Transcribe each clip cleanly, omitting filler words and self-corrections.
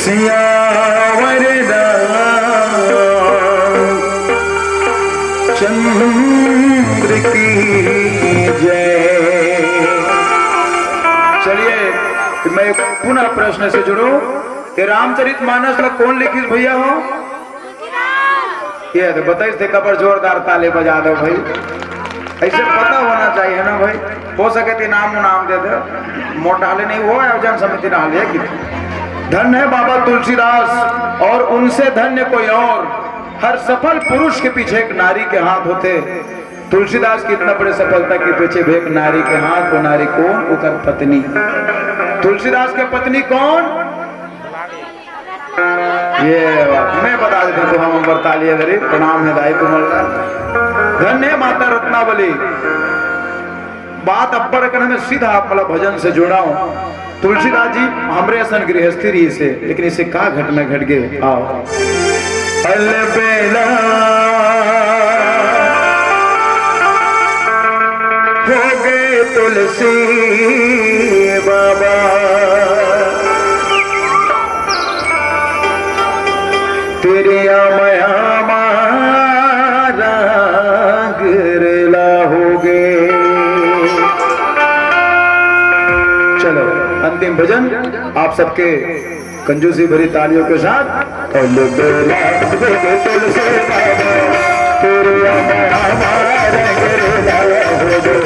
सियावर चंद्र की जय। चलिए मैं पुनः प्रश्न से जुड़ू कि रामचरितमानस में कौन लिखित भैया हो? ये तो बताइए थे कबर जोरदार ताले बजा दो भाई, ऐसे पता होना चाहिए ना भाई। हो सके तो नाम दे दो, मोटाले नहीं हो आयोजन समिति ना ले कि धन्य है बाबा तुलसीदास और उनसे धन्य कोई और। हर सफल पुरुष के पीछे एक नारी के हाथ होते। तुलसीदास की इतना बड़े सफलता के पीछे भी एक नारी के हाथ। वो नारी कौन? उकर पत्नी। तुलसीदास के पत्नी कौन? ये मैं बता देता तो हम बरतालिए गरीब प्रणाम है दाई तुम्हारा। धन्य माता रत्नावली। बात अब्बड़ कर हमें सीधा मतलब भजन से जोड़ा हूं। तुलसीदास जी हमरे असन गृहस्थी रही से, लेकिन इसे का घटना घट गए। आओ अलबेला हो गए तुलसी बाबा, तेरे मया मारा गिरला हो गए। चलो अंतिम भजन आप सबके कंजूसी भरी तालियों के साथ। अलबेला हो गए तुलसी बाबा, तेरे मया मारा गिरला हो गए।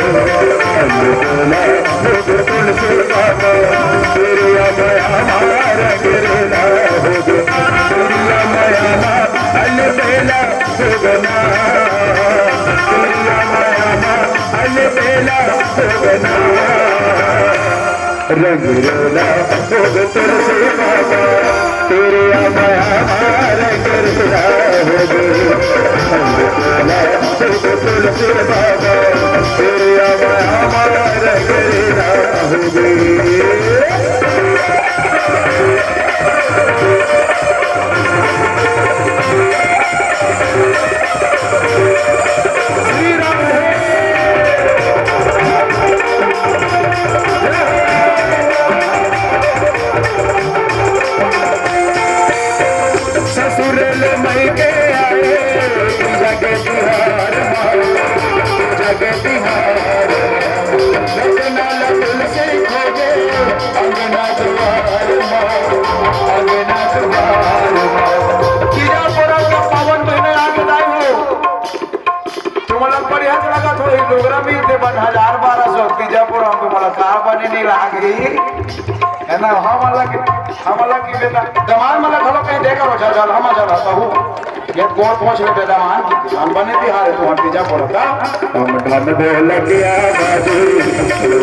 अलबेला हो गए तुलसी बाबा, तेरे मया मारा गिरला हो गए। अलबेला होगना, अलबेला होगना, रंग रोला होग तुलसी बाबा, तेरे माया रंग रोला होग। अलबेला होग तुलसी बाबा, तेरे माया रंग रोला होग। ससुरल मई के आए जग बिहार जग बिहार, रतनाल तुलसी खोजे अंगना द्वार अंगना द्वार। कीजापुरा का पावन महीने आगे दाई हो तुम्हाला पर्याच लगा थोड़ी डोगरा में थे 1000-1200 कीजापुरा तुम्हाला का बने नहीं लागी है ना। हमारा की बेटा जमान मला खलो कहीं देखा हो चल हम चलाता हूँ ये गोर पहुंच ले जमान हम बने तिहारे तो हट जा पड़ता। हम ढम बोल किया बाजू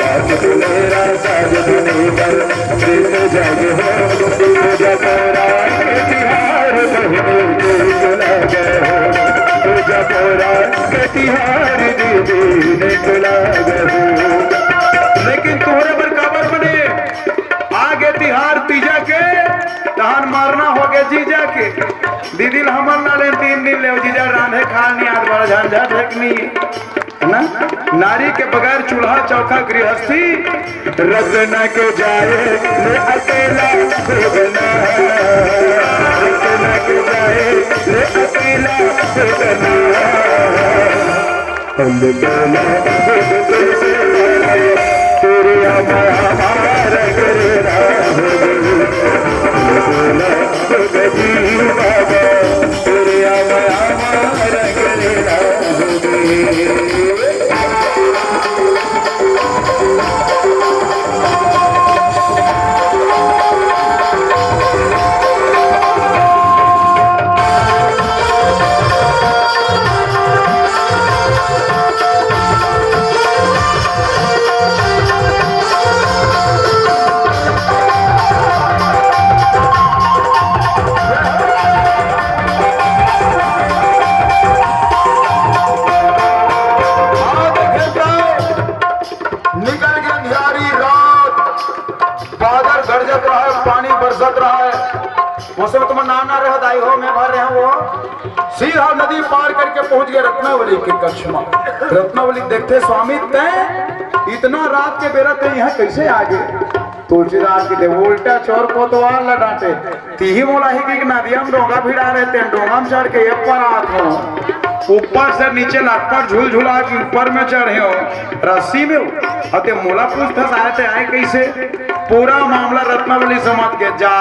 रात मेरा साजनी पर प्रीत जागे हो पूजा तोरा तिहार बहु लगे हो पूजा तोरा तिहार दीदी ने लगे हो। लेकिन तोहरे बरकाबर बने आगे तिहार तीजा के तहन मारना हो गए जीजा के। दीदी हमर ना ले 3 दिन ले जीजा रांधे खानी आज बड़ा झंझट रखनी है ना। नारी के बगैर चूल्हा चौका गृहस्थी रत्न के जाए ले अकेला भोगना, रत्न के जाए ले अकेला भोगना। अलबेला तेरे माया मारा गिरला हो गए। अलबेला हो गई बाबा, तेरे माया मारा गिरला हो गए। पानी बरसत रहा है मौसम तुम नाना रह दाई हो मैं भर रहे हैं। वो सीधा नदी पार करके पहुंच गए रत्नावली के कक्ष में। रत्नावली देखते स्वामी तय इतना रात के बेरा तय यहाँ कैसे आ गए? तुलसीदास की थे उल्टा चोर कोतवाल ल डांटे तीही मोला ही कि नदिया में डोंगा भिड़ा रहते हैं, डोंगा में चढ़ के एक पर आत हो ऊपर से नीचे लटपट झूल झुला के ऊपर में चढ़े हो रस्सी में हो अते मोला पूछता आए थे आए कैसे पूरा मामला रत्नावली समझ के जा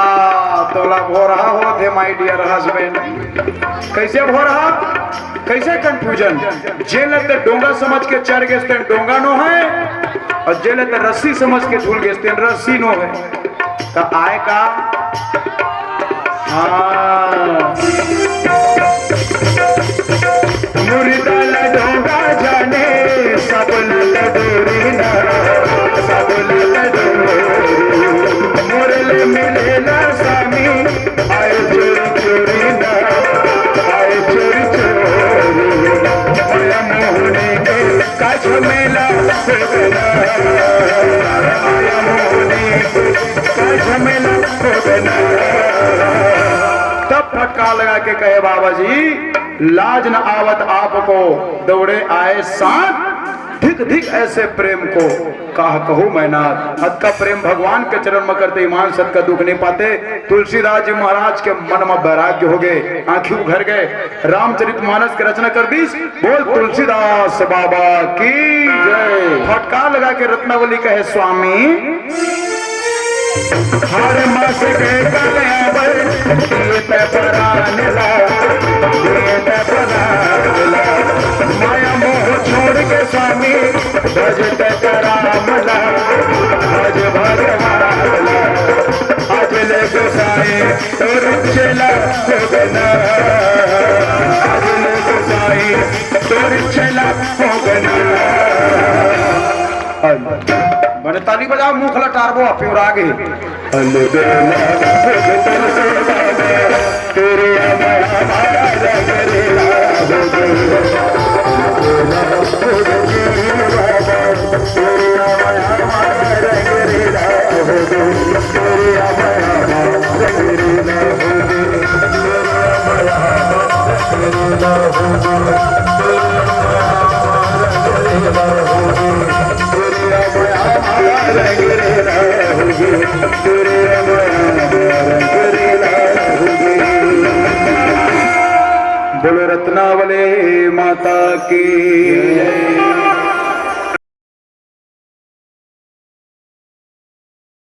तोला भो रहा हो थे माय डियर हस्बैंड कैसे भो रहा कैसे कंफ्यूजन जेल ते डोंगा समझ के चढ़ गए डोंगा नो है और जेल ते रस्सी समझ के झूल गए रस्सी नो है तो आए का मुर्दा डोंगा जाने सब लडोरी ना सब लडोरी मुरले मिले ना स्वामी आए चोरी चोरी ना आए चोरी चोरी माया मोहने के काछ मेला माया मोहने काछ मेला तब फटका लगा के कहे बाबा जी लाज न आवत आपको दौड़े आए साथ धिक धिक ऐसे प्रेम को कहा कहूँ मैं नाथ हद का प्रेम भगवान के चरण में करते ईमान सत का दुख नहीं पाते। तुलसीदास जी महाराज के मन में वैराग्य हो गए आंखें उघर गए रामचरितमानस की रचना कर दी बोल तुलसीदास बाबा की जय। फटकार लगा के रत्नावली कहे स्वामी हर मास के गले माया मोह छोड़ के स्वामी भज रामला भज भगवान आज ले गोसाई तोर चला होगना आज ले गोसाई तोर चला होगना मैंने ताली बजाओ मुंह लटारबो फिर आगे बोलो रत्नावली माता की।